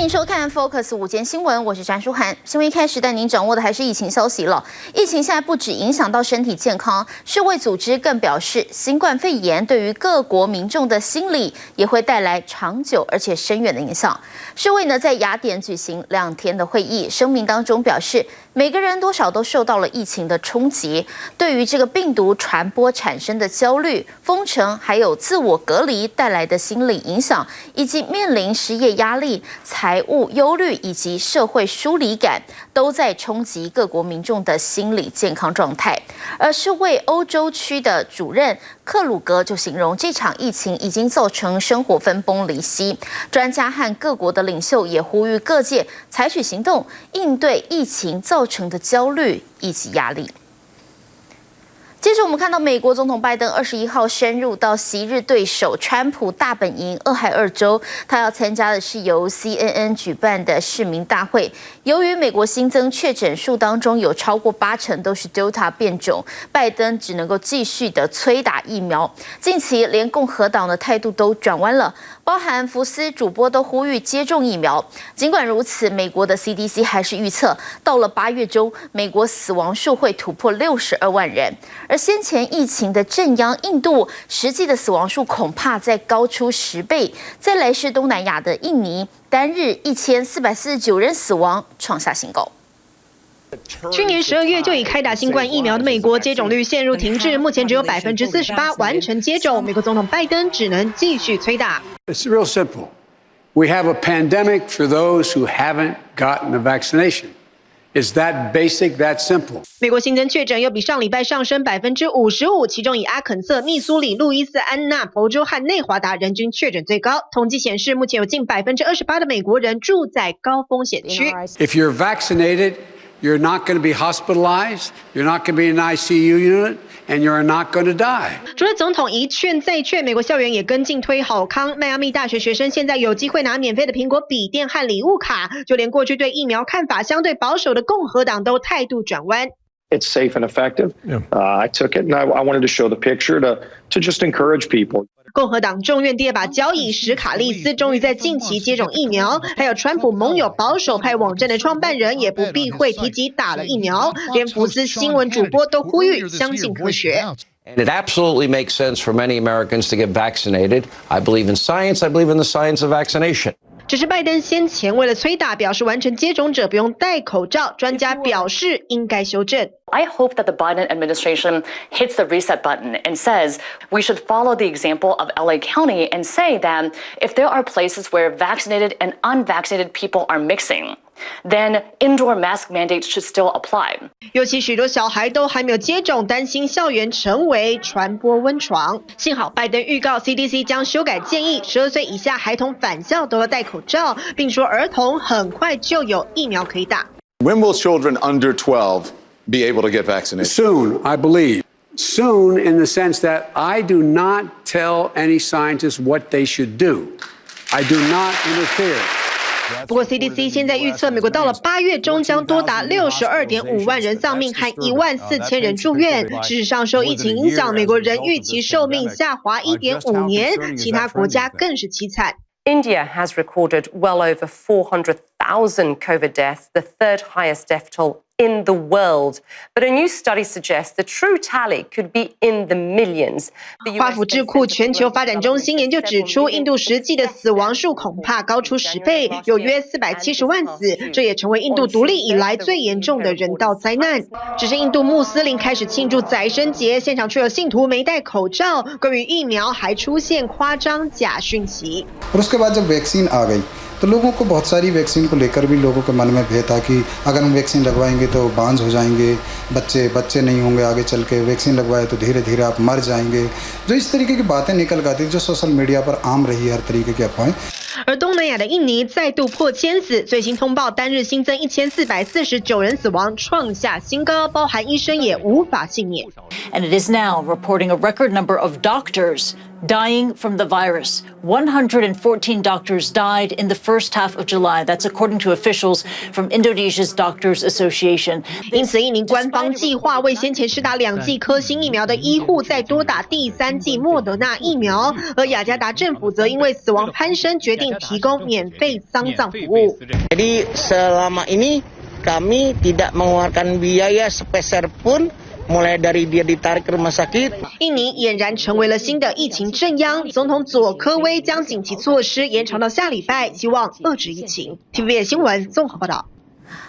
迎收看 Focus 午间新闻，我是詹淑涵。新闻一开始带您掌握的还是疫情消息了。疫情现在不只影响到身体健康，世卫组织更表示，新冠肺炎对于各国民众的心理也会带来长久而且深远的影响。世卫呢在雅典举行2天的会议，声明当中表示，每个人多少都受到了疫情的冲击，对于这个病毒传播产生的焦虑、封城还有自我隔离带来的心理影响，以及面临失业压力、财务忧虑以及社会疏离感，都在冲击各国民众的心理健康状态。而世卫欧洲区的主任克鲁格就形容，这场疫情已经造成生活分崩离析。专家和各国的领袖也呼吁各界采取行动，应对疫情造成的焦虑以及压力。接着我们看到，美国总统拜登21号深入到昔日对手川普大本营俄亥俄州，他要参加的是由 CNN 举办的市民大会。由于美国新增确诊数当中有超过80%都是 Delta 变种，拜登只能够继续的催打疫苗。近期连共和党的态度都转弯了，包含福斯主播都呼吁接种疫苗。尽管如此，美国的 CDC 还是预测，到了8月中，美国死亡数会突破62万人。而先前疫情的震央印度，实际的死亡数恐怕再高出10倍。再来是东南亚的印尼，单日1449人死亡，创下新高。去年12月就已开打新冠疫苗的美国，接种率陷入停滞，目前只有48%完成接种。美国总统拜登只能继续催打。It's real simple. We have a pandemic for those who haven't gotten the vaccination. It's that basic, that simple. 美国新增确诊又比上礼拜上升55%，其中以阿肯色、密苏里、路易斯安那、佛州和内华达人均确诊最高。统计显示，目前有近28%的美国人住在高风险区。If you're vaccinated, you're not going to be hospitalized, you're not going to be in an ICU unit, and you're not going to die. 除了总统一劝再劝，美国校园也跟进推好康。迈阿密大学学生现在有机会拿免费的苹果笔电和礼物卡，就连过去对疫苗看法相对保守的共和党都态度转弯。It's safe and effective. I took it and I wanted to show the picture to just encourage people. 共和党众院第2把交椅史卡利斯终于在近期接种疫苗，还有川普盟友保守派网站的创办人也不避讳提及打了疫苗，连福斯新闻主播都呼吁相信科学。And it absolutely makes sense for many Americans to get vaccinated. I believe in science. I believe in the science of vaccination. 只是拜登先前为了催打，表示完成接种者不用戴口罩，专家表示应该修正。I hope that the Biden administration hits the reset button and says we should follow the example of LA County and say that if there are places where vaccinated and unvaccinated people are mixing, then indoor mask mandates should still apply. 尤其许多小孩都还没有接种，担心校园成为传播温床。幸好拜登预告 CDC 将修改建议，12岁以下孩童返校都要戴口罩，并说儿童很快就有疫苗可以打。When will children under 12 be able to get vaccinated? Soon, I believe. Soon, in the sense that I do not tell any scientists what they should do. I do not interfere. 不过 CDC 现在预测，美国到了8月中将多达62.5万人丧命和14000人住院。事实上，受疫情影响，美国人预期寿命下滑1.5年，其他国家更是凄惨。India has recorded well over 400,000 COVID deaths, the third highest death toll in the world. But a new study suggests the true tally could be in the millions. 华府智库全球发展中心研究指出，印度实际的死亡数恐怕高出10倍，有约470万死，这也成为印度独立以来最严重的人道灾难。只是印度穆斯林开始庆祝宰牲节，现场却有信徒没戴口罩，关于疫苗还出现夸张假讯息。और उसके बाद जब वैक्सीन आ गई तो लोगों को बहुत सारी वैक्सीन को लेकर भी लोगों के मन में भय था कि अगर हम वैक्सीन लगवाएंगे तो बांझ हो जाएंगे, बच्चे नहीं होंगे आगे चल के, वैक्सीन लगवाए तो धीरे धीरे आप मर जाएंगे, जो इस तरीके की बातें निकल आती जो सोशल मीडिया पर आम रही हर तरीके की अफवाहें। 而东南亚的印尼再度破1000死，最新通报单日新增1449人死亡，创下新高，包含医生也无法幸免。And it is now reporting a record number of doctors dying from the virus. 114 doctors died in the first half of July. That's according to officials from Indonesia's Doctors Association. 因此，印尼官方计划为先前施打2剂科兴疫苗的医护再多打第3剂莫德纳疫苗，而雅加达政府则因为死亡攀升，决定提供免费丧葬服务。Jadi selama ini kami tidak mengeluarkan biaya sepeser pun. mulai dari dia ditarik ke rumah sakit。印尼俨然成为了新的疫情震央，总统佐科威将紧急措施延长到下礼拜，希望遏制疫情。TVBS 新闻综合报道。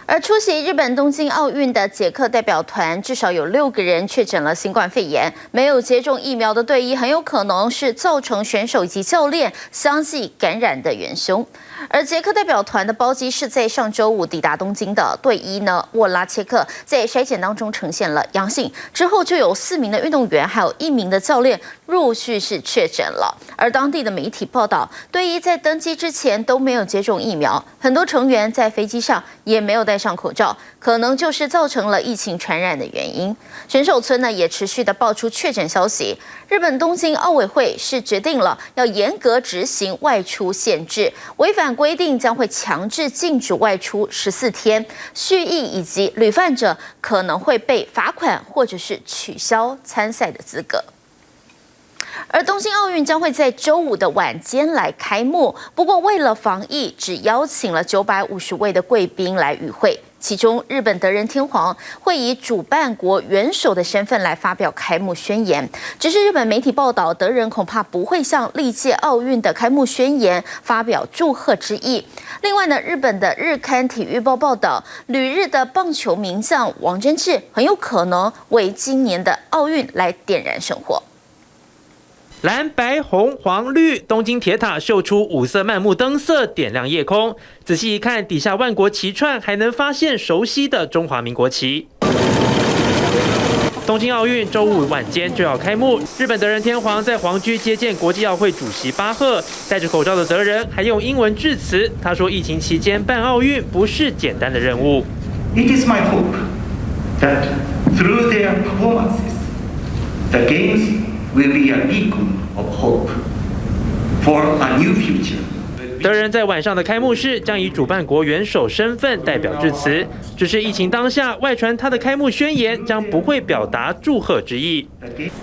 而出席日本东京奥运的捷克代表团，至少有6个人确诊了新冠肺炎。没有接种疫苗的队医，很有可能是造成选手以及教练相继感染的元凶。而捷克代表团的包机是在上周5抵达东京的，队医呢沃拉切克在筛检当中呈现了阳性，之后就有4名的运动员还有1名的教练陆续是确诊了。而当地的媒体报道，队医在登机之前都没有接种疫苗，很多成员在飞机上也没有戴上口罩，可能就是造成了疫情传染的原因。选手村呢也持续的爆出确诊消息，日本东京奥委会是决定了要严格执行外出限制，违反规定将会强制禁止外出14天，蓄意以及屡犯者可能会被罚款或者是取消参赛的资格。而东京奥运将会在周5的晚间来开幕，不过为了防疫，只邀请了950位的贵宾来与会。其中，日本德仁天皇会以主办国元首的身份来发表开幕宣言。只是日本媒体报道，德仁恐怕不会向历届奥运的开幕宣言发表祝贺之意。另外呢，日本的日刊体育报报道，旅日的棒球名将王贞治很有可能为今年的奥运来点燃圣火。蓝白红黄绿，东京铁塔秀出5色漫木灯色，点亮夜空。仔细一看，底下万国旗串，还能发现熟悉的中华民国旗。东京奥运周5晚间就要开幕，日本德仁天皇在皇居接见国际奥会主席巴赫，戴着口罩的德仁还用英文致辞。他说，疫情期间办奥运不是简单的任务。It is my hope that through their performances, the games will be a beacon of hope for a new future. 德仁在晚上的开幕式将以主办国元首身份代表致辞，只是疫情当下，外传他的开幕宣言将不会表达祝贺之意。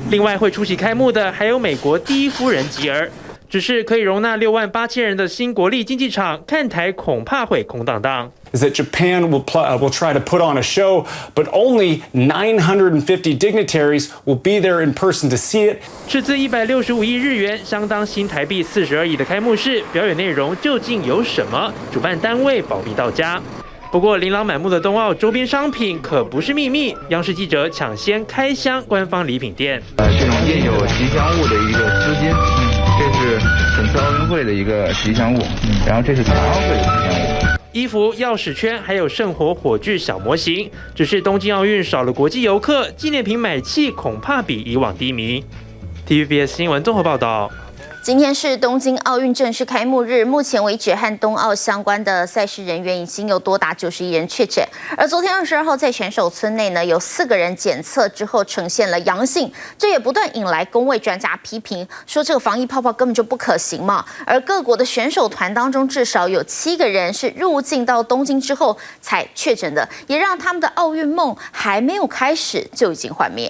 另外会出席开幕的还有美国第1夫人吉尔，只是可以容纳68000人的新国立竞技场，看台恐怕会空荡荡。Is that Japan will try to put on a show, but only 950 dignitaries will be there in person to see it. 斥资165亿日元，相当新台币42亿的开幕式，表演内容究竟有什么？主办单位保密到家。不过，琳琅满目的冬奥周边商品可不是秘密，央视记者抢先开箱官方礼品店。这种印有吉祥物的一个丝巾，这是本次奥运会的一个吉祥物，然后这是残奥会的吉祥物。衣服、钥匙圈，还有圣火火炬小模型。只是东京奥运少了国际游客，纪念品买气恐怕比以往低迷。TVBS 新闻综合报道。今天是东京奥运正式开幕日，目前为止和冬奥相关的赛事人员已经有多达91人确诊，而昨天22号在选手村内呢，有4个人检测之后呈现了阳性，这也不断引来公卫专家批评，说这个防疫泡泡根本就不可行嘛。而各国的选手团当中，至少有7个人是入境到东京之后才确诊的，也让他们的奥运梦还没有开始就已经幻灭。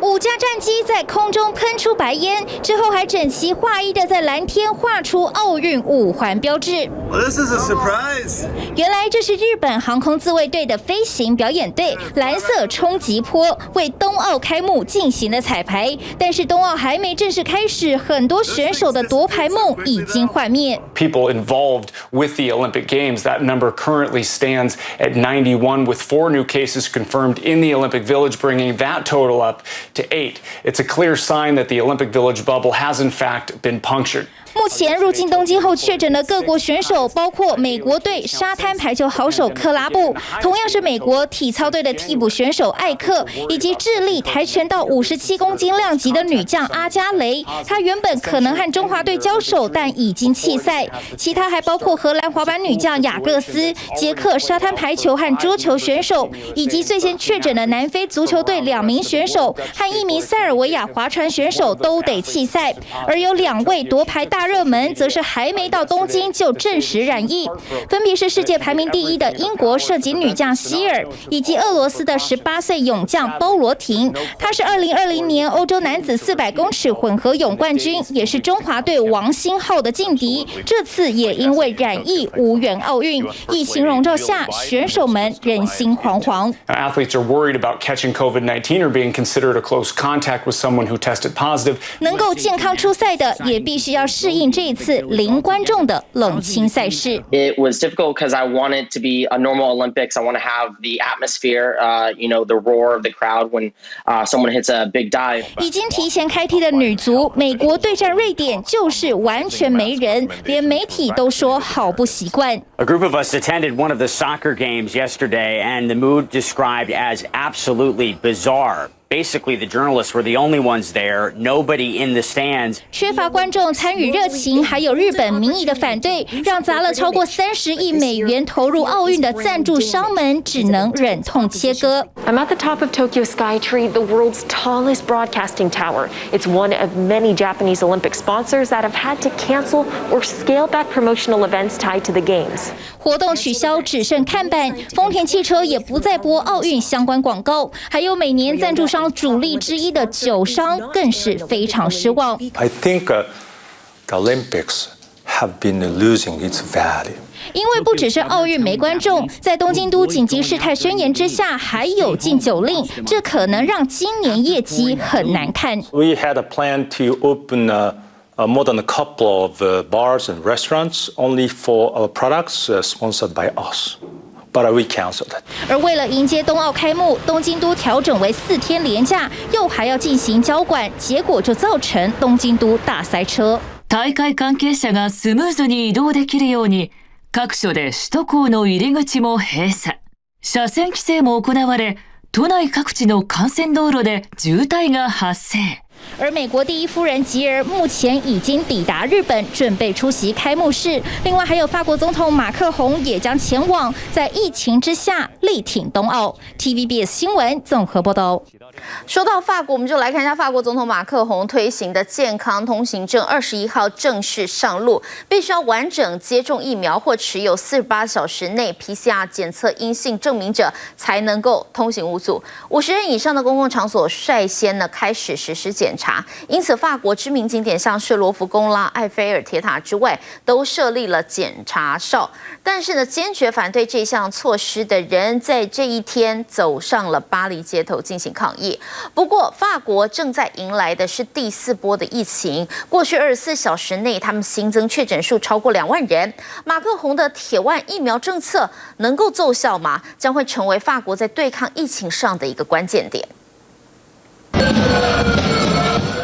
5架战机在空中喷出白烟，之后还整齐划一的在蓝天画出奥运5环标志。This is a surprise. 原来这是日本航空自卫队的飞行表演队蓝色冲击波为冬奥开幕进行的彩排，但是冬奥还没正式开始，很多选手的夺牌梦已经幻灭。People involved with the Olympic Games, that number currently stands at 91, with 4 new cases confirmed in the Olympic Village, bringing that total up to 8. It's a clear sign that the Olympic Village bubble has in fact been punctured. 目前入境东京后确诊的各国选手，包括美国队沙滩排球好手克拉布，同样是美国体操队的替补选手艾克，以及智利跆拳道57公斤量级的女将阿加雷。她原本可能和中华队交手，但已经弃赛。其他还包括荷兰滑板女将雅各斯、捷克沙滩排球和桌球选手，以及最先确诊的南非足球队2名选手和1名塞尔维亚划船选手都得弃赛，而有2位夺牌大热门，则是还没到东京就证实染疫，分别是世界排名第1的英国射击女将希尔，以及俄罗斯的18岁泳将包罗廷。他是2020年欧洲男子400公尺混合泳冠军，也是中华队王星浩的劲敌。这次也因为染疫无缘奥运，疫情笼罩下，选手们人心惶惶。Athletes are worried about catching COVID-19 or being considered a close contact with someone who tested positive. 能够健康出赛的，也必须要适应这一次零观众的冷清赛事。It was difficult because I want it to be a normal Olympics. I want to have the atmosphere, the roar of the crowd when someone hits a big dive. 已经提前开踢的女足，美国对战瑞典就是完全没人，连媒体都说好不习惯。A group of us attended one of the soccer games yesterday, and the mood described as absolutely bizarre. Basically, the journalists were the only ones there, nobody in the stands. 缺乏观众参与热情，还有日本民意的反对，让砸了超过30亿美元投入奥运的赞助商们只能忍痛切割。I'm at the top of Tokyo Skytree, the world's tallest broadcasting tower. It's one of many Japanese Olympic sponsors that have had to cancel or scale back promotional events tied to the games. 活动取消，只剩看板。丰田汽车也不再播奥运相关广告，还有每年赞助商主力之一的酒商更是非常失望。I think the Olympics have been losing its value. 因为不只是奥运没观众，在东京都紧急事态宣言之下，还有禁酒令，这可能让今年业绩很难看。We had a plan to open more than a couple of bars and restaurants only for our products sponsored by us. But we canceled it. 而为了迎接冬奥开幕，东京都調整為4天連假，又還要進行交管，結果就造成東京都大塞車。大会関係者がスムーズに移動できるように、各所で首都高の入り口も閉鎖。車線規制も行われ、都内各地の幹線道路で渋滞が発生。而美国第一夫人吉尔目前已经抵达日本，准备出席开幕式。另外，还有法国总统马克宏也将前往，在疫情之下力挺冬奥。TVBS 新闻综合报道。说到法国，我们就来看一下法国总统马克宏推行的健康通行证，21号正式上路，必须要完整接种疫苗或持有48小时内 PCR 检测阴性证明者才能够通行无阻。50人以上的公共场所率先开始实施检查，因此法国知名景点像是罗浮宫啦、埃菲尔铁塔之外，都设立了检查哨。但是呢，坚决反对这项措施的人在这一天走上了巴黎街头进行抗议。不过，法国正在迎来的是第4波的疫情。过去24小时内，他们新增确诊数超过2万人。马克宏的铁腕疫苗政策能够奏效吗？将会成为法国在对抗疫情上的一个关键点。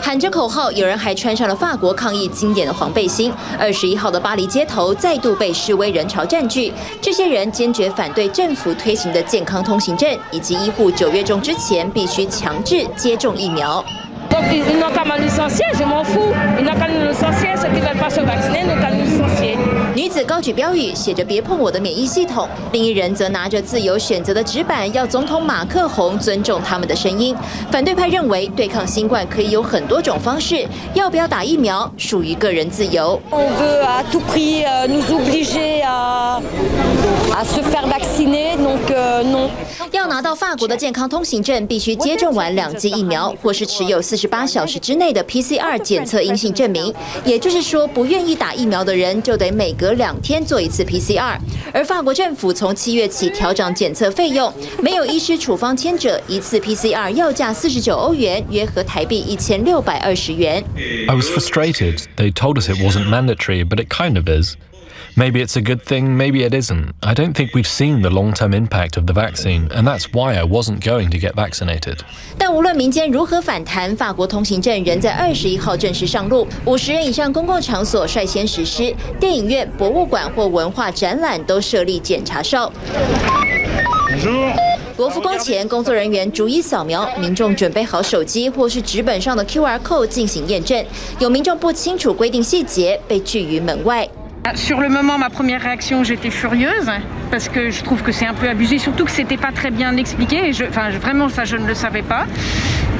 喊着口号，有人还穿上了法国抗议经典的黄背心。21号的巴黎街头再度被示威人潮占据，这些人坚决反对政府推行的健康通行证，以及医护9月中之前必须强制接种疫苗。Donc ils n'ont qu'à me licencier, je m'en fous. Ils n'ont qu'à nous licencier, ceux qui veulent pas se vacciner n'ont qu'à nous licencier. 女子高举标语，写着“别碰我的免疫系统”。另一人则拿着自由选择的纸板，要总统马克宏尊重他们的声音。反对派认为，对抗新冠可以有很多种方式，要不要打疫苗属于个人自由。On veut à tout prix nous obliger à se faire vacciner, donc non. 要拿到法国的健康通行证，必须接种完2剂疫苗，或是持有48小时之内的 PCR 检测阴性证明。也就是说，不愿意打疫苗的人就得每隔2天做一次 PCR。而法国政府从7月起调涨检测费用，没有医师处方签者，一次 PCR 要价49欧元，约合台币1620元。I was frustrated. They told us it wasn't mandatory, but it kind of is. Maybe it's a good thing, maybe it isn't. I don't think we've seen the long-term impact of the vaccine, and that's why I wasn't going to get vaccinated. 但无论民间如何反弹，法国通行证仍在21号正式上路。50人以上公共场所率先实施，电影院、博物馆或文化展览都设立检查哨。罗浮宫前，工作人员逐一扫描，民众准备好手机或是纸本上的 QR code 进行验证。有民众不清楚规定细节，被拒于门外。Sur le moment, ma première réaction, j'étais furieuse parce que je trouve que c'est un peu abusé, surtout que c'était pas très bien expliqué. Vraiment, ça, je ne le savais pas.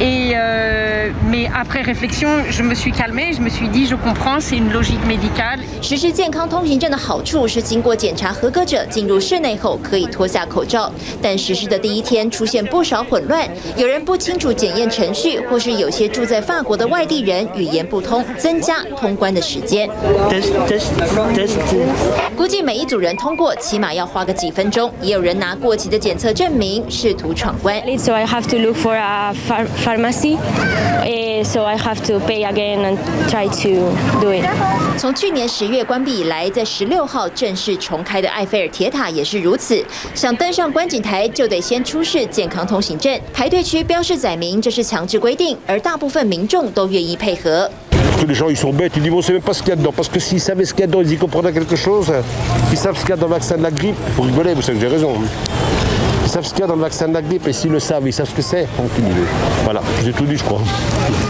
Mais après réflexion, je me suis calmée, je me suis dit, je comprends, c'est une logique médicale. 实施健康通行证的好处是，经过检查合格者进入室内后可以脱下口罩，但实施的第一天出现不少混乱，有人不清楚检验程序，或是有些住在法国的外地人语言不通，增加通关的时间。估计每一组人通过起码要花个几分钟，也有人拿过期的检测证明试图闯关。So I have to look for a pharmacy. So I have to pay again and try to do it. 从去年10月关闭以来，在16号正式重开的埃菲尔铁塔也是如此。想登上观景台，就得先出示健康通行证。排队区标示载明这是强制规定，而大部分民众都愿意配合。Les gens ils sont bêtes, ils disent bon c'est même pas ce qu'il y a dedans, parce que s'ils savaient ce qu'il y a dedans, ils y comprendraient quelque chose. Ils savent ce qu'il y a dans le vaccin de la grippe. Pour rigoler, vous savez que j'ai raison. Ils savent ce qu'il y a dans le vaccin de la grippe, et s'ils le savent, ils savent ce que c'est. Voilà, j'ai tout dit, je crois.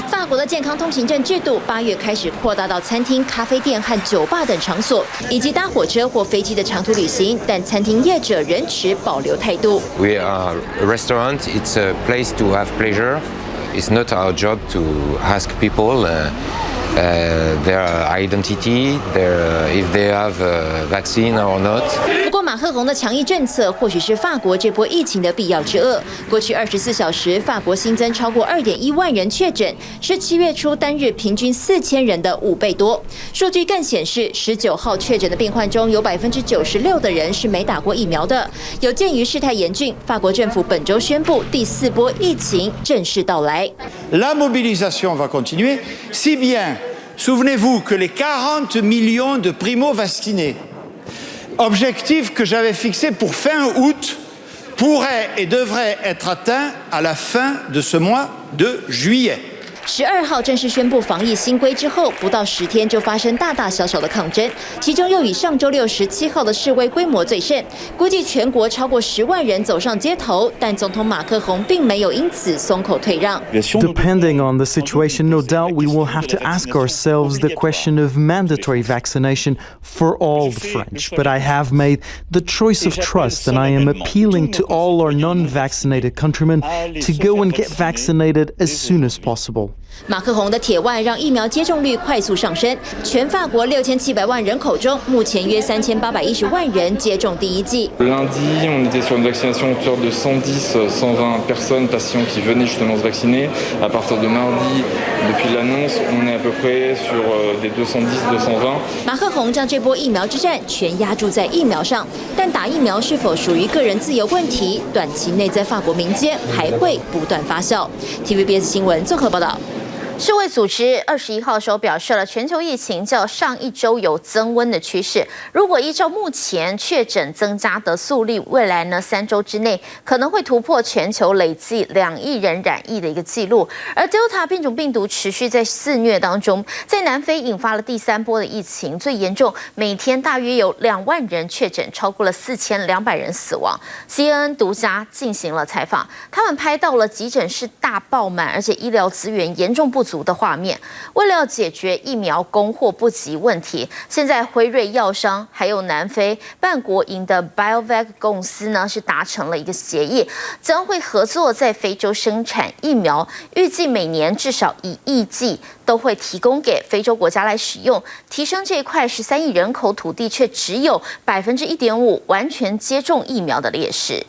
法国的健康通行证制度8月开始扩大到餐厅、咖啡店和酒吧等场所，以及搭火车或飞机的长途旅行，但餐厅业者仍持保留态度。We are a restaurant. It's a place to have pleasure. It's not our job to ask people their identity, if they have a vaccine or not. 不过马克宏的强硬政策或许是法国这波疫情的必要之恶。过去24小时，法国新增超过2.1万人确诊，是7月初单日平均4000人的5倍多。数据更显示，19号确诊的病患中有96%的人是没打过疫苗的。有鉴于事态严峻，法国政府本周宣布第4波疫情正式到来。La mobilisation va continuer, si bien, souvenez-vous que les 40 millions de primo-vaccinés, objectif que j'avais fixé pour fin août, pourrait et devrait être atteint à la fin de ce mois de juillet. 12号正式宣布防疫新规之后，不到10天就发生大大小小的抗争，其中又以上周六17号的示威规模最甚，估计全国超过10万人走上街头，但总统马克宏并没有因此松口退让。Depending on the situation, no doubt we will have to ask ourselves the question of mandatory vaccination for all the French. But I have made the choice of trust, and I am appealing to all our non-vaccinated countrymen to go and get vaccinated as soon as possible. 马克宏的铁腕让疫苗接种率快速上升，全法国6700万人口中，目前约3810万人接种第一剂。Lundi, on était sur une vaccination autour de 110-120 personnes, patients qui venaient justement se vacciner. À partir de mardi, depuis l'annonce, on est à peu près sur des 210-220. 马克宏将这波疫苗之战全压注在疫苗上，但打疫苗是否属于个人自由问题，短期内在法国民间还会不断发酵。TVBS 新闻综合报道。世卫组织21号时候表示了，全球疫情较上一周有增温的趋势。如果依照目前确诊增加的速率，未来呢3周之内可能会突破全球累计2亿人染疫的一个记录。而 Delta 变种病毒持续在肆虐当中，在南非引发了第3波的疫情，最严重，每天大约有2万人确诊，超过了4200人死亡。CNN 独家进行了采访，他们拍到了急诊室大爆满，而且医疗资源严重不足的画面。为了解决疫苗供货不及问题，现在辉瑞药商还有南非半国营的 BioVac 公司呢是达成了一个协议，将会合作在非洲生产疫苗，预计每年至少1亿剂都会提供给非洲国家来使用，提升这一块13亿人口土地却只有1.5%完全接种疫苗的劣势。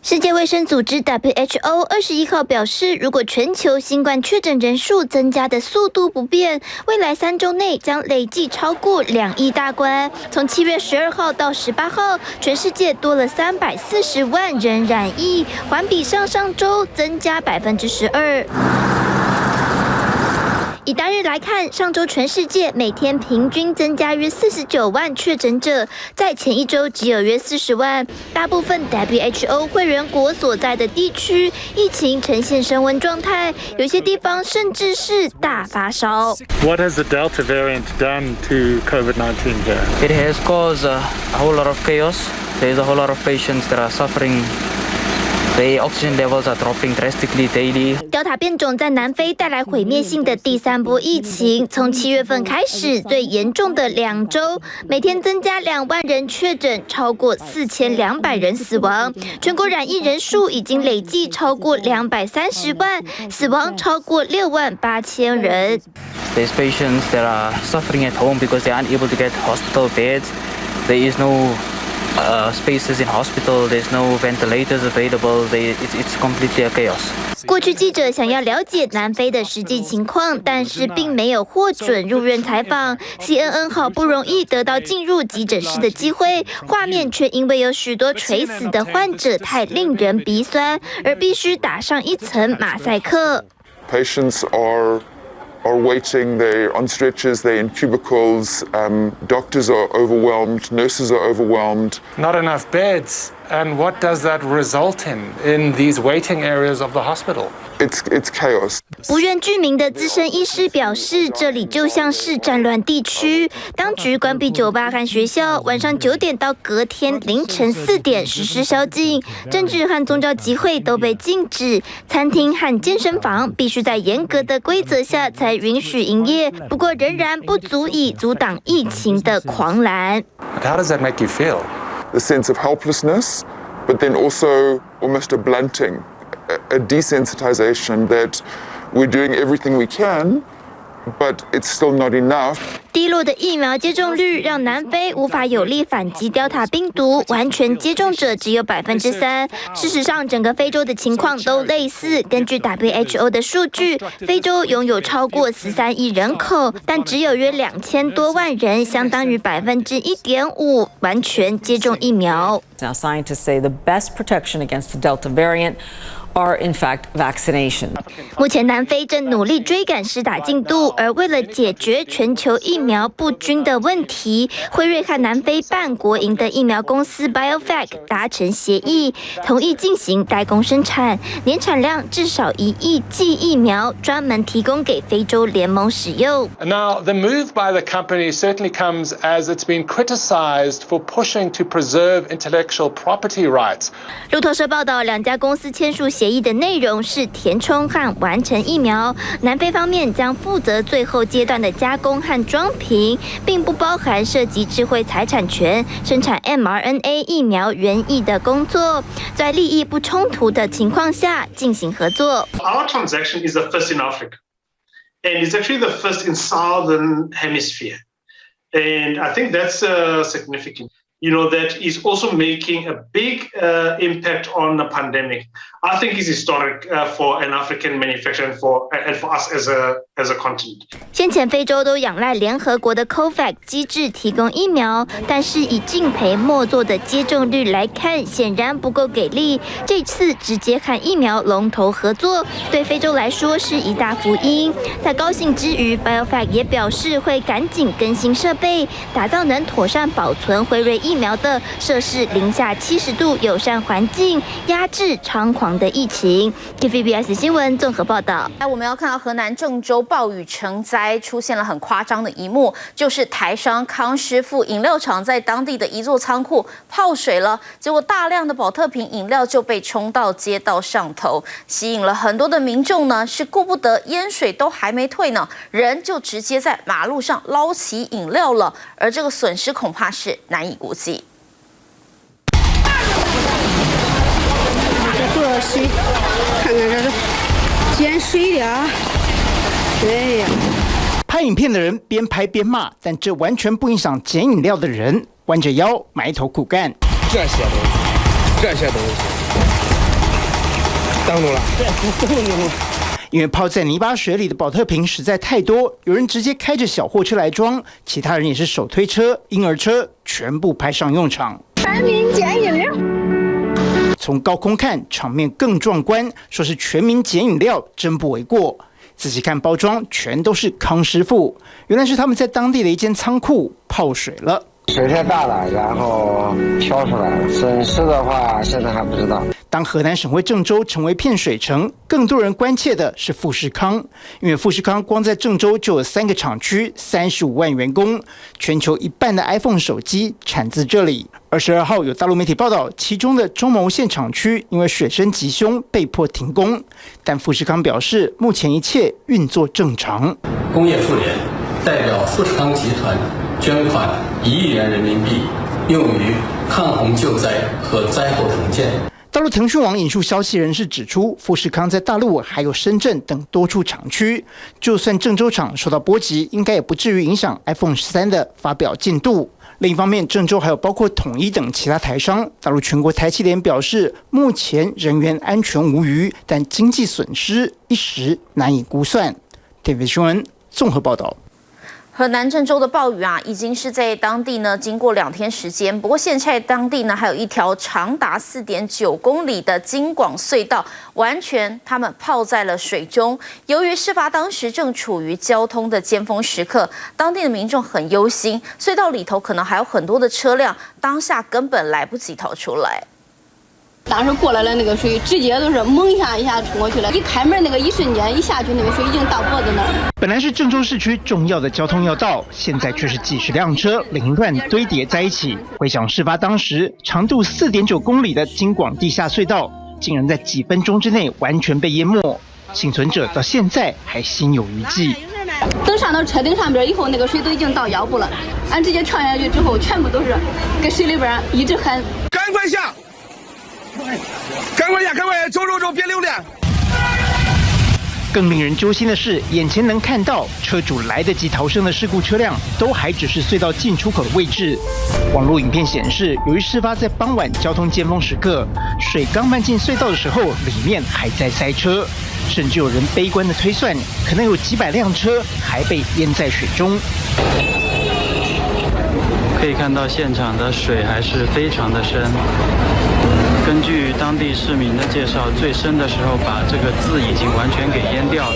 世界卫生组织 WHO 21号表示，如果全球新冠确诊人数增加的速度不变，未来3周内将累计超过2亿大关。从7月12号到18号，全世界多了340万人染疫，环比上周增加12%。以单日来看，上周全世界每天平均增加约49万确诊者，在前一周只有约40万。大部分 WHO 会员国所在的地区，疫情呈现升温状态，有些地方甚至是大发烧。What has the Delta variant done to COVID-19 here? It has caused a whole lot of chaos. There is a whole lot of patients that are suffering The oxygen levels are dropping drastically daily. del塔变种在南非带来毁灭性的第3波疫情，从7月份开始最严重的2周，每天增加2万人确诊，超过4200人死亡，全国染疫人数已经累计超过230万，死亡超过6万8千人。There's patients that are suffering at home because they aren't able to get hospital beds. There is no spaces in hospital. There's no ventilators available. It's completely a chaos. 过去记者想要了解南非的实际情况，但是并没有获准入院采访。CNN 好不容易得到进入急诊室的机会，画面却因为有许多垂死的患者太令人鼻酸，而必须打上一层马赛克。Patients are waiting, they're on stretchers, they're in cubicles, doctors are overwhelmed, nurses are overwhelmed. Not enough beds. And what does that result in these waiting areas of the hospital? It's chaos. 不愿具名的资深医师表示，这里就像是战乱地区。当局关闭酒吧和学校，晚上9点到隔天凌晨4点实施宵禁，政治和宗教集会都被禁止，餐厅和健身房必须在严格的规则下才允许营业。不过仍然不足以阻挡疫情的狂澜。How does that make you feel? The sense of helplessness, but then also almost a blunting, a desensitization that we're doing everything we can, but it's still not enough. 低落的疫苗接种率让南非无法有力反击delta病毒，完全接种者只有3%。事实上，整个非洲的情况都类似。根据 WHO 的数据，非洲拥有超过13亿人口，但只有约2000多万人，相当于1.5%完全接种疫苗。Now, scientists say the best protection against the Delta variant are in fact vaccination. 目前南非正努力追赶施打进度，而为了解决全球疫苗不均的问题，辉瑞和南非半国营的疫苗公司 BioVac 达成协议，同意进行代工生产，年产量至少1亿剂疫苗，专门提供给非洲联盟使用。Now, the move by the company certainly comes as it's been criticized for pushing to preserve intellectual property rights. 路透社报道，2家公司签署协议的内容是填充和完成疫苗，南非方面将负责最后阶段的加工和装瓶，并不包含涉及智慧财产权、生产 mRNA 疫苗原液的工作，在利益不冲突的情况下进行合作。Our transaction is the first in Africa, and it's actually the first in Southern Hemisphere, and I think that's significant. You know, that is also making a big impact on the pandemic. I think it's historic for an African manufacturer and for us as a continent. 先前非洲都仰赖联合国的 COVAX 机制提供疫苗，但是以敬陪末座的接种率来看，显然不够给力。这次直接和疫苗龙头合作，对非洲来说是一大福音。在高兴之余 ，BioVac 也表示会赶紧更新设备，打造能妥善保存辉瑞疫苗的摄氏-70度友善环境，压制猖狂的疫情。TVBS 新闻综合报道。我们要看到河南郑州暴雨成灾，出现了很夸张的一幕，就是台商康师傅饮料厂在当地的一座仓库泡水了，结果大量的保特瓶饮料就被冲到街道上头，吸引了很多的民众呢，是顾不得淹水都还没退呢，人就直接在马路上捞起饮料了，而这个损失恐怕是难以估计。多少水？看看这溅水的啊！哎呀！拍影片的人边拍边骂，但这完全不影响捡饮料的人弯着腰埋头苦干。这些东西，挡住了，对，挡住了。因为泡在泥巴水里的保特瓶实在太多，有人直接开着小货车来装，其他人也是手推车、婴儿车，全部派上用场。全民捡饮料。从高空看，场面更壮观，说是全民捡饮料，真不为过。仔细看包装，全都是康师傅，原来是他们在当地的一间仓库泡水了。水太大了，然后飘出来了。损失的话，现在还不知道。当河南省会郑州成为片水城，更多人关切的是富士康，因为富士康光在郑州就有3个厂区，35万员工，全球1半的 iPhone 手机产自这里。22号有大陆媒体报道，其中的中牟县厂区因为水深极凶被迫停工，但富士康表示目前一切运作正常。工业妇联代表富士康集团捐款1亿元人民币，用于抗洪救灾和灾后重建。大陆腾讯网引述消息人士指出，富士康在大陆还有深圳等多处厂区，就算郑州厂受到波及，应该也不至于影响 iPhone 13的发表进度。另一方面，郑州还有包括统一等其他台商，大陆全国台企联表示，目前人员安全无虞，但经济损失一时难以估算。TVB 新闻综合报道。河南郑州的暴雨已经是在当地呢经过2天时间，不过现在当地呢还有一条长达4.9公里的京广隧道，完全他们泡在了水中。由于事发当时正处于交通的尖峰时刻，当地的民众很忧心，隧道里头可能还有很多的车辆，当下根本来不及逃出来。当时过来了那个水，直接都是猛一下冲过去了。一开门那个一瞬间，一下去那个水已经到脖子那儿。本来是郑州市区重要的交通要道，现在却是几十辆车凌乱堆叠在一起。回想事发当时，长度4.9公里的京广地下隧道，竟然在几分钟之内完全被淹没，幸存者到现在还心有余悸。等上到车顶上边以后，那个水都已经到腰部了，俺直接跳下去之后，全部都是搁水里边一直喊，赶快下！赶快呀！赶快走，别留恋！更令人揪心的是，眼前能看到车主来得及逃生的事故车辆，都还只是隧道进出口的位置。网络影片显示，由于事发在傍晚交通尖峰时刻，水刚漫进隧道的时候，里面还在塞车，甚至有人悲观的推算，可能有几百辆车还被淹在水中。可以看到现场的水还是非常的深。根据当地市民的介绍，最深的时候把这个字已经完全给淹掉了。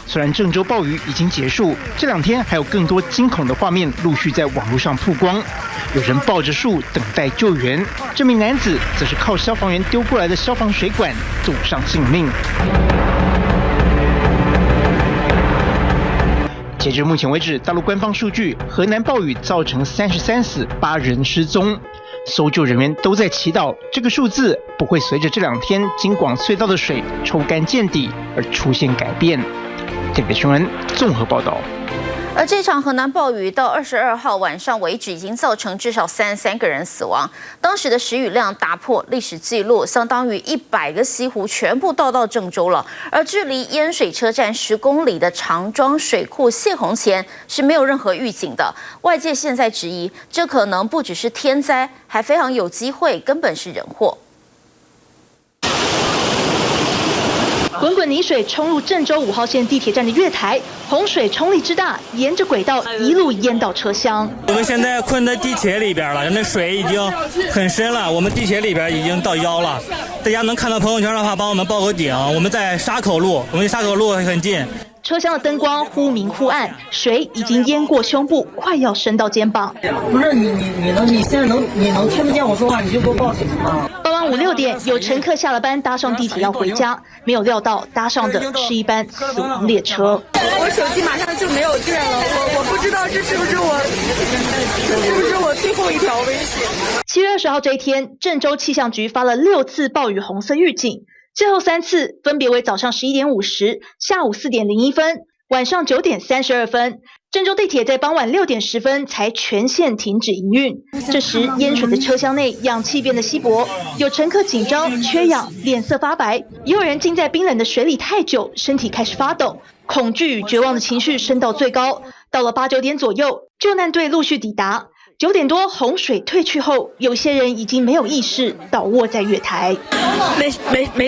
虽然郑州暴雨已经结束，这2天还有更多惊恐的画面陆续在网络上曝光。有人抱着树等待救援，这名男子则是靠消防员丢过来的消防水管赌上性命。截至目前为止，大陆官方数据，河南暴雨造成33死，8人失踪。搜救人员都在祈祷这个数字不会随着这2天京广隧道的水抽干见底而出现改变。TVB 新闻综合报道。而这场河南暴雨到22号晚上为止，已经造成至少33个人死亡。当时的时雨量打破历史记录，相当于100个西湖全部倒到郑州了。而距离淹水车站10公里的长庄水库泄洪前是没有任何预警的。外界现在质疑，这可能不只是天灾，还非常有机会根本是人祸。滚滚泥水冲入郑州5号线地铁站的月台，洪水冲力之大，沿着轨道一路淹到车厢。我们现在困在地铁里边了，那水已经很深了，我们地铁里边已经到腰了。大家能看到朋友圈的话，帮我们报个警。我们在沙口路，我们离沙口路很近。车厢的灯光忽明忽暗，水已经淹过胸部，快要升到肩膀。不是你现在能听得见我说话，你就给我报警啊！傍晚5、6点，有乘客下了班搭上地铁要回家，没有料到搭上的是一班死亡列车。我手机马上就没有电了，我不知道这是不是我最后一条微信。7月20号这一天，郑州气象局发了6次暴雨红色预警。最后3次分别为早上11点50、下午4点01分、晚上9点32分。郑州地铁在傍晚6点10分才全线停止营运。这时淹水的车厢内氧气变得稀薄，有乘客紧张、缺氧、脸色发白，也有人浸在冰冷的水里太久，身体开始发抖，恐惧与绝望的情绪升到最高。到了8、9点左右，救难队陆续抵达。9点多，洪水退去后，有些人已经没有意识，倒卧在月台。没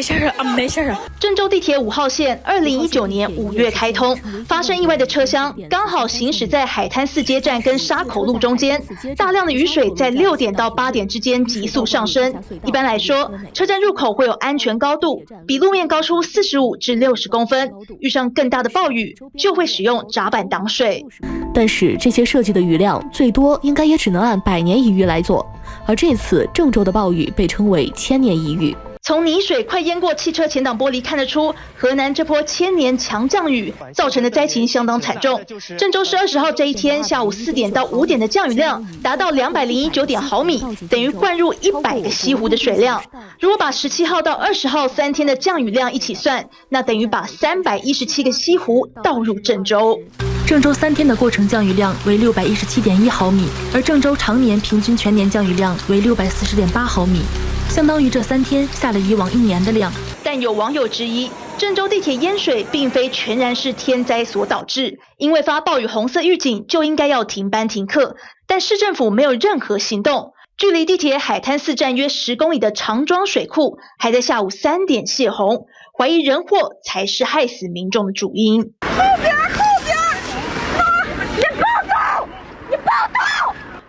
事啊，没事啊。郑州地铁5号线2019年5月开通，发生意外的车厢刚好行驶在海滩4街站跟沙口路中间，大量的雨水在6点到8点之间急速上升。一般来说，车站入口会有安全高度，比路面高出45至60公分，遇上更大的暴雨就会使用闸板挡水。但是这些设计的雨量最多应该也只能按100年一遇来做，而这次郑州的暴雨被称为1000年一遇。从泥水快淹过汽车前挡玻璃看得出，河南这波1000年强降雨造成的灾情相当惨重。郑州是20号这一天下午4点到5点的降雨量达到209点毫米，等于灌入100个西湖的水量。如果把17号到20号3天的降雨量一起算，那等于把317个西湖倒入郑州。郑州3天的过程降雨量为617.1毫米，而郑州常年平均全年降雨量为640.8毫米，相当于这3天下了以往1年的量。但有网友质疑，郑州地铁淹水并非全然是天灾所导致，因为发暴雨红色预警就应该要停班停课，但市政府没有任何行动。距离地铁海滩4站约10公里的长庄水库，还在下午3点泄洪，怀疑人祸才是害死民众的主因。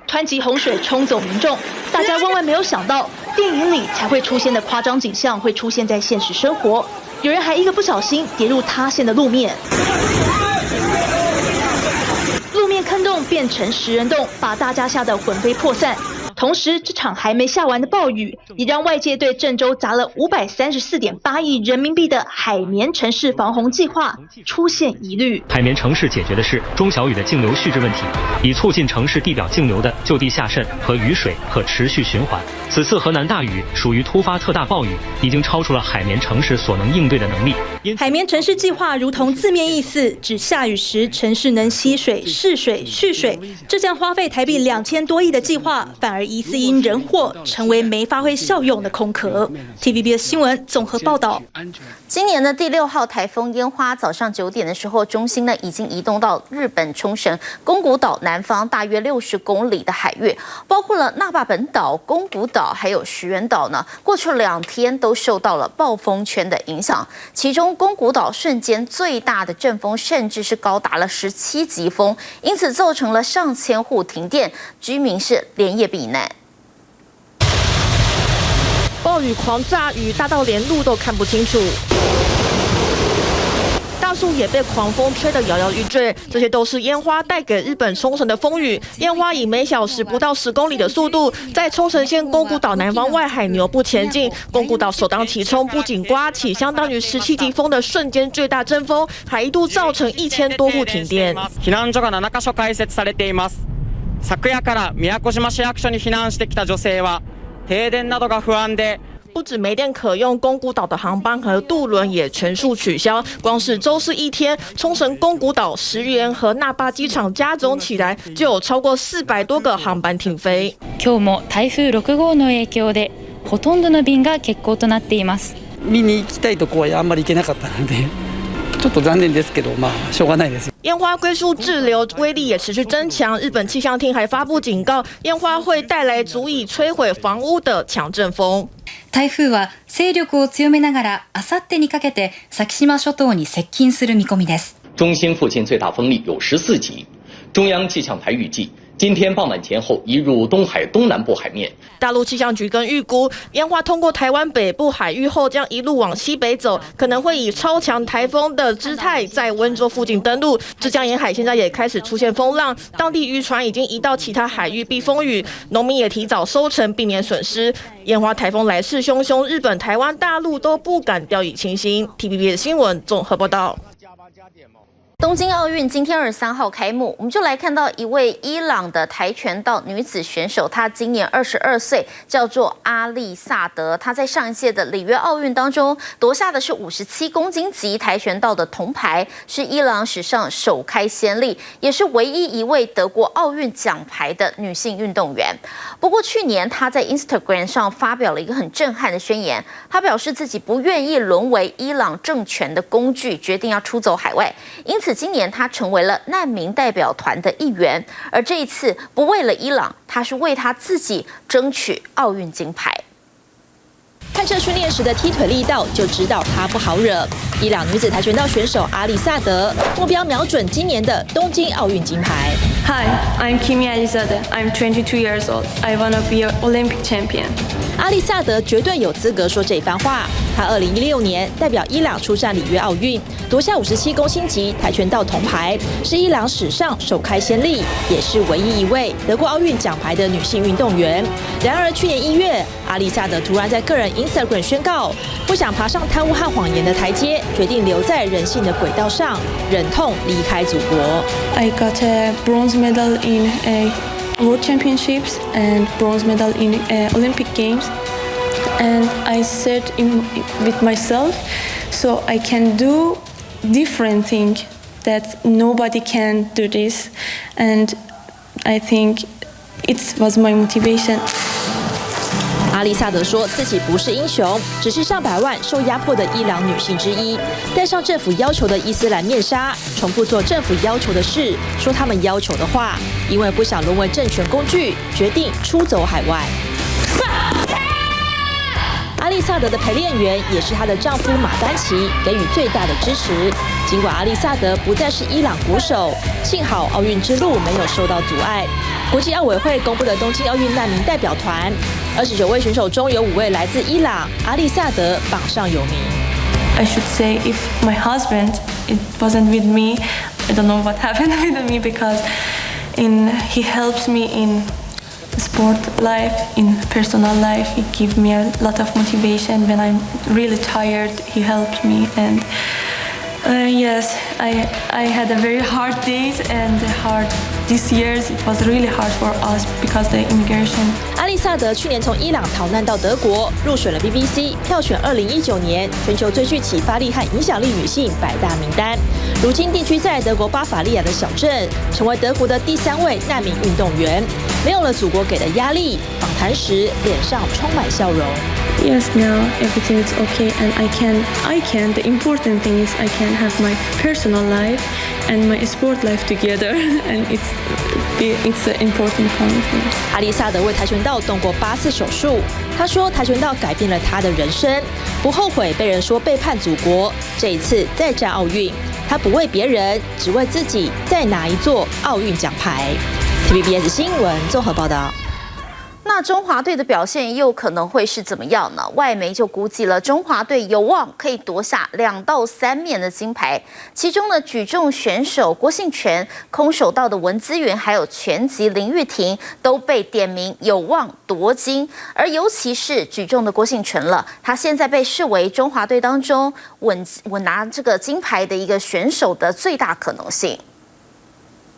湍急洪水冲走民众，大家万万没有想到，电影里才会出现的夸张景象会出现在现实生活。有人还一个不小心跌入塌陷的路面，路面坑洞变成10人洞，把大家吓得魂飞魄散。同时，这场还没下完的暴雨，也让外界对郑州砸了534.8亿人民币的海绵城市防洪计划出现疑虑。海绵城市解决的是中小雨的径流蓄滞问题，以促进城市地表径流的就地下渗和雨水可持续循环。此次河南大雨属于突发特大暴雨，已经超出了海绵城市所能应对的能力。海绵城市计划如同字面意思，指下雨时城市能吸水、蓄水、蓄水。这项花费台币2000多亿的计划，反而疑似因人祸成为没发挥效用的空壳。TVBS 新闻综合报道。今年的第6号台风烟花，早上9点的时候，中心呢已经移动到日本冲绳宫古岛南方大约60公里的海域，包括了那霸本岛、宫古岛还有石垣岛呢。过去2天都受到了暴风圈的影响，其中宫古岛瞬间最大的阵风甚至是高达了17级风，因此造成了上千户停电，居民是连夜避难。暴雨狂炸雨大到连路都看不清楚，大树也被狂风吹得摇摇欲坠。这些都是烟花带给日本冲绳的风雨。烟花以每小时不到10公里的速度，在冲绳县宫古岛南方外海牛步前進。宫古岛首当其冲，不仅刮起相当于17级风的瞬間最大阵风，还一度造成1000多户停电。避難所が7カ所開設されています。昨夜から宮古島市役所に避難してきた女性は停電などが不安で。不止没电可用，宫古岛的航班和渡轮也全数取消。光是周四一天，冲绳宫古岛、石垣和那霸机场加总起来，就有超过400多个航班停飞。今日も台風6号の影響で、ほとんどの便が欠航となっています。見に行きたいとこはあんまり行けなかったので。ちょっと残念ですけど、まあしょうがないです。烟花龟速滞留威力也持续增强，日本气象厅还发布警告，烟花会带来足以摧毁房屋的强阵风。台風は勢力を強めながら、あさってにかけて先島諸島に接近する見込みです。中心附近最大风力有14级，中央气象台预计。今天傍晚前后移入东海东南部海面。大陆气象局更预估，烟花通过台湾北部海域后，将一路往西北走，可能会以超强台风的姿态在温州附近登陆。浙江沿海现在也开始出现风浪，当地渔船已经移到其他海域避风雨，农民也提早收成，避免损失。烟花台风来势汹汹，日本、台湾、大陆都不敢掉以轻心。TVBS 新闻综合报道。东京奥运今天23号开幕，我们就来看到一位伊朗的跆拳道女子选手，她今年22岁，叫做阿丽萨德。她在上一届的里约奥运当中夺下的是57公斤级跆拳道的铜牌，是伊朗史上首开先例，也是唯一一位得过奥运奖牌的女性运动员。不过去年她在 Instagram 上发表了一个很震撼的宣言，她表示自己不愿意沦为伊朗政权的工具，决定要出走海外。因此今年她成为了难民代表团的一员，而这一次不为了伊朗，她他是为他自己争取奥运金牌。看这训练时的踢腿力道，就知道她不好惹。伊朗女子跆拳道选手阿丽萨德，目标瞄准今年的东京奥运金牌。Hi, I'm Kimi Alizadeh. I'm 22 years old. I wanna be an Olympic champion. 阿丽萨德绝对有资格说这番话。她2016年代表伊朗出战里约奥运，夺下57公斤级跆拳道铜牌，是伊朗史上首开先例，也是唯一一位得过奥运奖牌的女性运动员。然而去年1月，阿丽萨德突然在个人 Instagram 宣告，不想爬上贪污和谎言的台阶，决定留在人性的轨道上，忍痛离开祖国。I got a bronze medal in World Championships and bronze medal in Olympic Games. And I said with myself, so I can do different things that nobody can do this. And I think it was my motivation. 阿丽萨德说自己不是英雄，只是上百万受压迫的伊朗女性之一，戴上政府要求的伊斯兰面纱，重复做政府要求的事，说他们要求的话，因为不想沦为政权工具，决定出走海外。阿丽萨德的陪练员也是她的丈夫马丹奇给予最大的支持。尽管阿丽萨德不再是伊朗鼓手，幸好奥运之路没有受到阻碍。国际奥委会公布的东京奥运难民代表团，29位选手中有5位来自伊朗，阿丽萨德榜上有名。I should say if my husband it wasn't with me, I don't know what happened with me because he helps me in sport life, in personal life. He gives me a lot of motivation when I'm really tired. He helped me and yes, I had a very hard days and these years it was really hard for us because the immigration. 阿丽萨德去年从伊朗逃难到德国，入选了 BBC 票选2019年全球最具启发力和影响力女性100大名单。如今定居在德国巴伐利亚的小镇，成为德国的第3位难民运动员。没有了祖国给的压力，访谈时脸上充满笑容。Yes, now everything is okay and I can. The important thing is I can have my personal life and my sport life together and it's an important point. 阿丽萨德为跆拳道动过8次手术，她说跆拳道改变了她的人生，不后悔被人说背叛祖国。这一次再战奥运，她不为别人，只为自己再拿一座奥运奖牌。TVBS 新闻综合报道。那中华队的表现又可能会是怎么样呢？外媒就估计了，中华队有望可以夺下2到3面的金牌。其中呢，举重选手郭婞泉、空手道的文姿媛，还有拳击林玉婷都被点名有望夺金。而尤其是举重的郭婞泉了，她现在被视为中华队当中稳拿这个金牌的一个选手的最大可能性。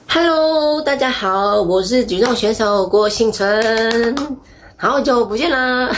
Hello， 大家好，我是举重选手郭婞泉，好久不见啦！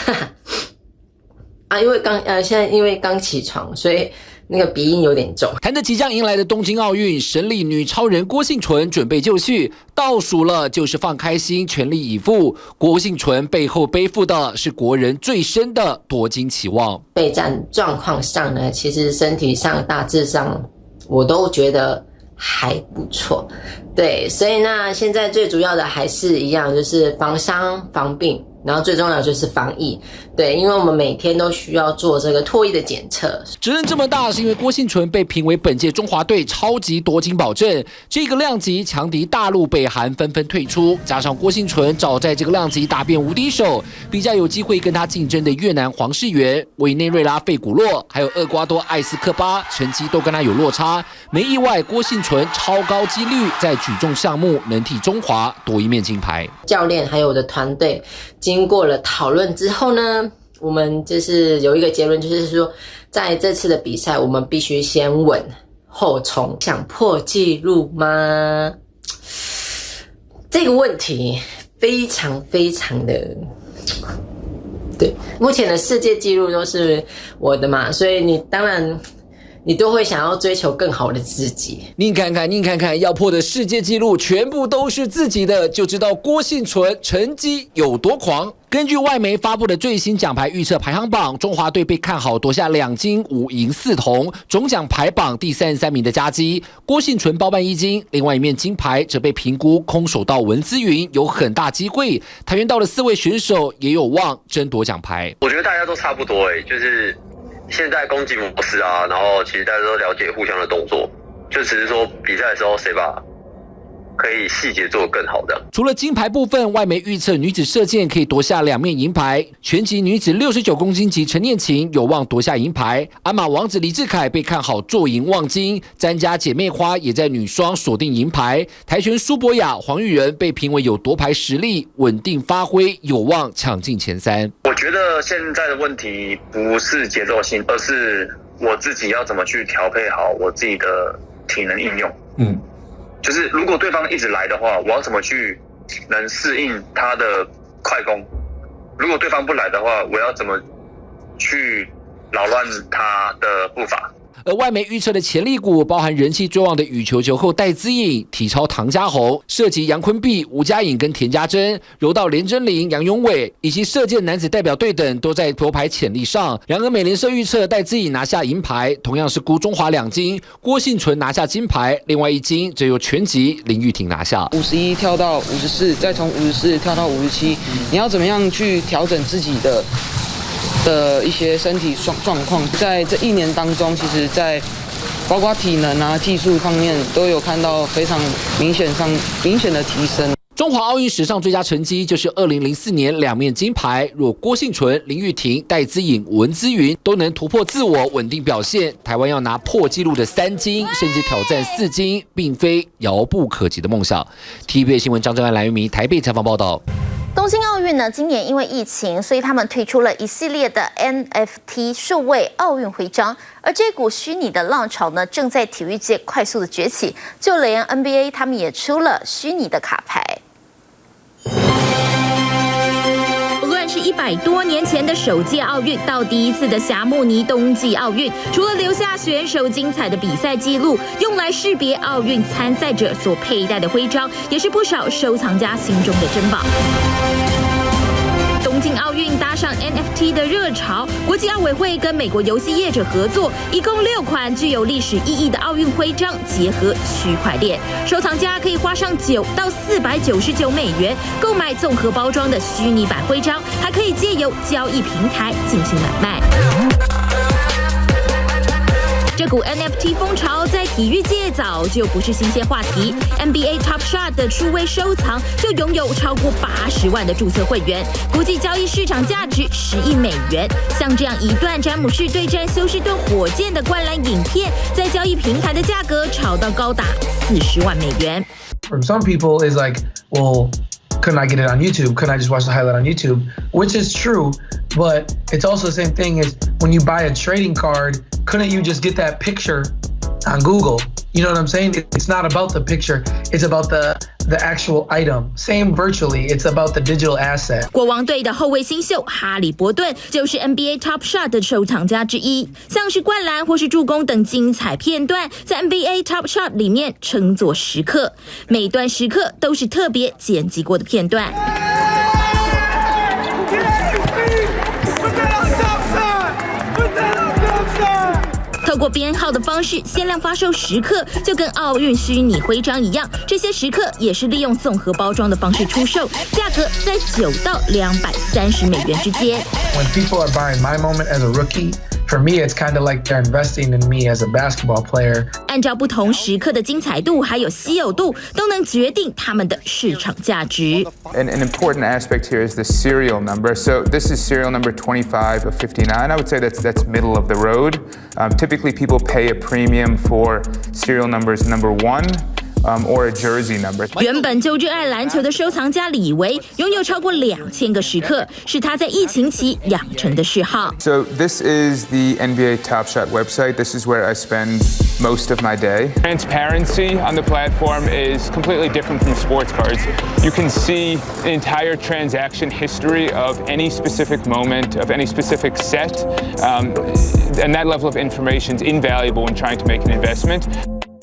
因为现在因为刚起床，所以那个鼻音有点重。谈着即将迎来的东京奥运，神力女超人郭婞淳准备就绪，倒数了就是放开心，全力以赴。郭婞淳背后背负的是国人最深的夺金期望。备战状况上呢，其实身体上大致上我都觉得还不错，对，所以那现在最主要的还是一样，就是防伤防病，然后最重要的就是防疫，对，因为我们每天都需要做这个唾液的检测。责任这么大，是因为郭婞淳被评为本届中华队超级夺金保证，这个量级强敌大陆、北韩纷纷退出，加上郭婞淳早在这个量级打遍无敌手，比较有机会跟他竞争的越南黄世元、委内瑞拉费古洛，还有厄瓜多艾斯科巴，成绩都跟他有落差。没意外，郭婞淳超高几率在举重项目能替中华夺一面金牌。教练还有我的团队经过了讨论之后呢，我们就是有一个结论，就是说在这次的比赛我们必须先稳后冲。想破纪录吗？这个问题非常非常的对，目前的世界纪录都是我的嘛，所以你当然你都会想要追求更好的自己。您看看，要破的世界纪录全部都是自己的，就知道郭婞淳成绩有多狂。根据外媒发布的最新奖牌预测排行榜，中华队被看好夺下2金5银4铜，总奖排榜第33名的佳绩。郭婞淳包办1金，另外一面金牌则被评估空手道文姿云有很大机会。跆拳道的4位选手也有望争夺奖牌。我觉得大家都差不多就是现在攻击模式啊，然后其实大家都了解互相的动作，就只是说比赛的时候谁把可以细节做得更好的。除了金牌部分，外媒预测女子射箭可以夺下2面银牌，拳击女子69公斤级陈念琴有望夺下银牌，鞍马王子李智凯被看好坐银望金，詹家姐妹花也在女双锁定银牌，跆拳苏博雅、黄玉仁被评为有夺牌实力，稳定发挥有望抢进前3。我觉得现在的问题不是节奏性，而是我自己要怎么去调配好我自己的体能应用。就是如果对方一直来的话，我要怎么去能适应他的快攻？如果对方不来的话，我要怎么去扰乱他的步伐？而外媒预测的潜力股包含人气最旺的羽球球后戴资颖、体操唐家宏、射击杨坤碧、吴佳颖跟田家珍、柔道连真麟、杨永伟，以及射箭男子代表队等都在夺牌潜力上。然而美联社预测戴资颖拿下银牌，同样是估中华2金，郭婞淳拿下金牌，另外1金则由拳击林玉婷拿下。51跳到54，再从54跳到57，你要怎么样去调整自己的一些身体状况？在这1年当中，其实在包括体能啊、技术方面都有看到非常明显的提升。中华奥运史上最佳成绩就是2004年2面金牌，若郭婞淳、林玉婷、戴资颖、文姿云都能突破自我，稳定表现，台湾要拿破纪录的3金，甚至挑战4金，并非遥不可及的梦想。TVB 新闻张正安、蓝玉明台北采访报道。东京奥运呢，今年因为疫情，所以他们推出了一系列的 NFT 数位奥运徽章，而这股虚拟的浪潮呢，正在体育界快速的崛起，就连 NBA 他们也出了虚拟的卡牌。无论是100多年前的首届奥运，到第一次的霞慕尼冬季奥运，除了留下选手精彩的比赛记录，用来识别奥运参赛者所佩戴的徽章，也是不少收藏家心中的珍宝。东京奥运搭上 NFT 的热潮，国际奥委会跟美国游戏业者合作，一共6款具有历史意义的奥运徽章，结合区块链，收藏家可以花上9到499美元购买综合包装的虚拟版徽章，还可以借由交易平台进行买卖。这股 NFT 风潮在体育界早就不是新鲜话题。NBA Top Shot 的数位收藏就拥有超过80万的注册会员，估计交易市场价值10亿美元。像这样一段詹姆士对战休斯顿火箭的灌篮影片，在交易平台的价格炒到高达40万美元。From some people is like, well, couldn't I get it on YouTube? Couldn't I just watch the highlight on YouTube? Which is true, but it's also the same thing as when you buy a trading card, couldn't you just get that picture on Google? You know what I'm saying? It's not about the picture. It's about the actual item. Same virtually. It's about the digital asset. 国王队的后卫新秀哈里伯顿就是 NBA Top Shot 的收藏家之一，像是灌篮或是助攻等精彩片段，在 NBA Top Shot 里面称作时刻，每段时刻都是特别剪辑过的片段。透过编号的方式限量发售时刻，就跟奥运虚拟徽章一样，这些时刻也是利用综合包装的方式出售，价格在9到230美元之间。When people are buying my moment as a rookie, for me, it's kind of like they're investing in me as a basketball player. 按照不同时刻的精彩度还有稀有度，都能决定他们的市场价值。An important aspect here is the serial number. So this is serial number 25 of 59. I would say that's middle of the road. Typically, people pay a premium for serial numbers number 1, or a jersey number. 原本就热爱篮球的收藏家李维拥有超过2000个时刻，是他在疫情期养成的嗜好。So this is the NBA Top Shot website. This is where I spend most of my day. Transparency on the platform is completely different from sports cards. You can see the entire transaction history of any specific moment, of any specific set, and that level of information is invaluable when trying to make an investment.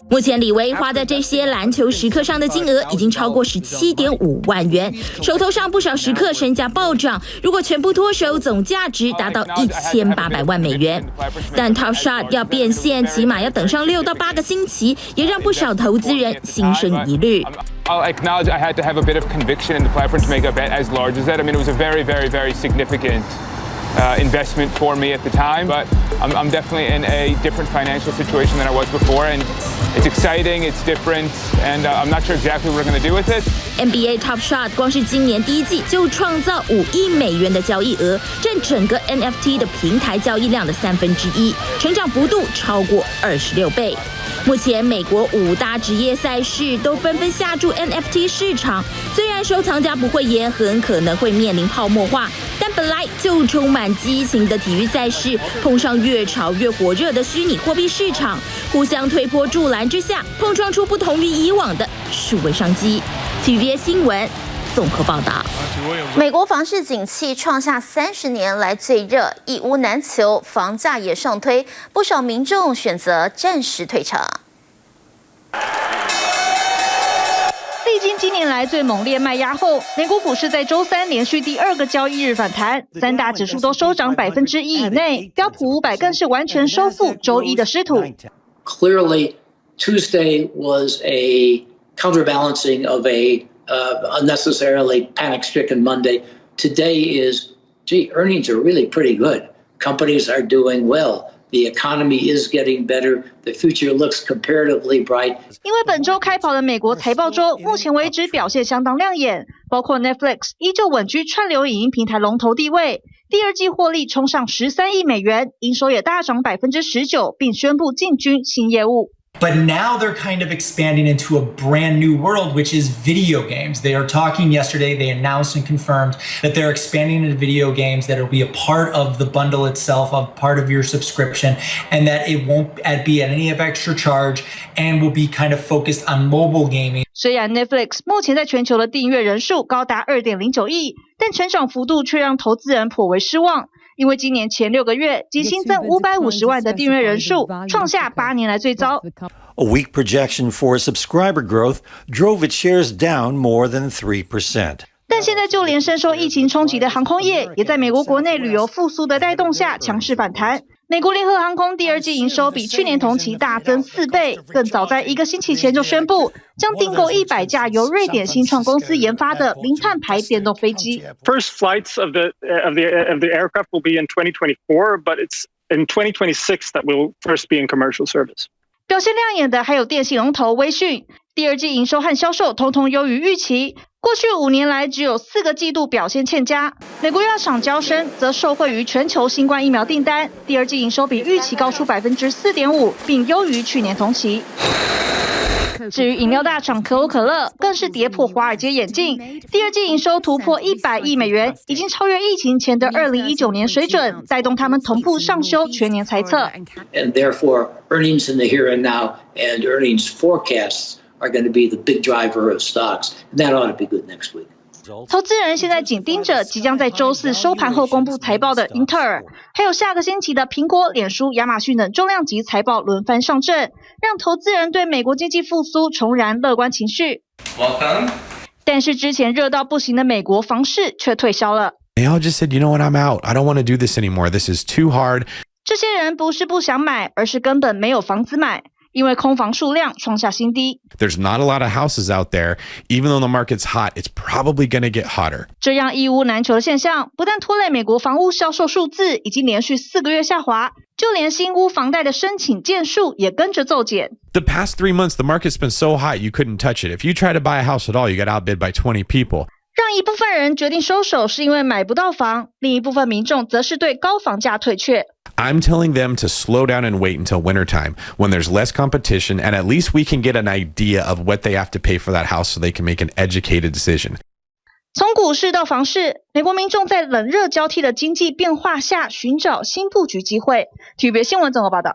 目前李维花在这些篮球时刻上的金额已经超过17.5万元，手头上不少时刻身价暴涨，如果全部脱手，总价值达到1800万美元。但 Top Shot 要变现，起码要等上6到8个星期，也让不少投资人心生疑虑。I'll acknowledge I had to have a bit of conviction in the platform to make a bet as large as that. I mean, it was a very, very, very significant investment for me at the time, but I'm definitely in a different financial situation than I was before, and it's exciting, it's different, and I'm not sure exactly what we're going to do with it. NBA Top Shot 光是今年第一季就创造5亿美元的交易额，占整个 NFT 的平台交易量的1/3，成长幅度超过26倍。目前美国5大职业赛事都纷纷下注 NFT 市场，虽然收藏家不讳言很可能会面临泡沫化，但本来就充满激情的体育赛事，碰上越炒越火热的虚拟货币市场，互相推波助澜之下，碰撞出不同于以往的数位商机。TVBS 新闻综合报道。美国房市景气创下30年来最热，一屋难求，房价也上推，不少民众选择暂时退场。历经今年来最猛烈卖压后，美国股市在周三连续第2个交易日反弹，3大指数都收涨1%以内，标普500更是完全收复周一的失土。Clearly, Tuesday was a counterbalancing of a unnecessarily panic-stricken Monday. Today is, earnings are really pretty good. Companies are doing well. The economy is getting better. The future looks comparatively bright. 因为本周开跑的美国财报周，目前为止表现相当亮眼，包括 Netflix 依旧稳居串流影音平台龙头地位，第2季获利冲上13亿美元，营收也大涨19%，并宣布进军新业务。But now they're kind of expanding into a brand new world, which is video games. They are talking yesterday, they announced and confirmed that they're expanding into video games, that it'll be a part of the bundle itself, a part of your subscription, and that it won't be at any of extra charge and will be kind of focused on mobile gaming. 虽然 Netflix 目前在全球的订阅人数高达 2.09 亿，但成长幅度却让投资人颇为失望。因为今年前6个月仅新增550万的订阅人数，创下8年来最糟。A weak projection for subscriber growth drove its shares down more than 3%. 但现在就连深受疫情冲击的航空业，也在美国国内旅游复苏的带动下强势反弹。美国联合航空第2季营收比去年同期大增4倍，更早在1个星期前就宣布将订购100架由瑞典新创公司研发的零碳排电动飞机。First flights of the aircraft will be in 2024, but it's in 2026 that will first be in commercial service. 表现亮眼的还有电信龙头微讯，第2季营收和销售统统优于预期。过去5年来只有4个季度表现欠佳。美国药厂交生则受惠于全球新冠疫苗订单，第2季营收比预期高出 4.5%， 并优于去年同期。至于饮料大厂可口可乐，更是跌破华尔街眼镜，第2季营收突破100亿美元，已经超越疫情前的2019年水准，带动他们同步上修全年财测。And therefore, earnings in the here and now and earnings forecasts are going to be the big driver of stocks, and that ought to be good next week. 投资人现在紧盯着即将在周4收盘后公布财报的英特尔，还有下个星期的苹果、脸书、亚马逊等重量级财报轮番上阵，让投资人对美国经济复苏重燃乐观情绪。Welcome. 但是之前热到不行的美国房市却退烧了。They all just said, you know what, I'm out. I don't want to do this anymore. This is too hard. 这些人不是不想买，而是根本没有房子买。因为空房数量创下新低。There's not a lot of houses out there. Even though the market's hot, it's probably going to get hotter. 这样一屋难求的现象，不但拖累美国房屋销售数字已经连续4个月下滑，就连新屋房贷的申请件数也跟着骤减。The past 3 months, the market's been so hot you couldn't touch it. If you try to buy a house at all, you get outbid by 20 people. 让一部分人决定收手是因为买不到房，另一部分民众则是对高房价退却。I'm telling them to slow down and wait until wintertime when there's less competition, and at least we can get an idea of what they have to pay for that house so they can make an educated decision. 从股市到房市，美国民众在冷热交替的经济变化下寻找新布局机会。体育新闻综合报道。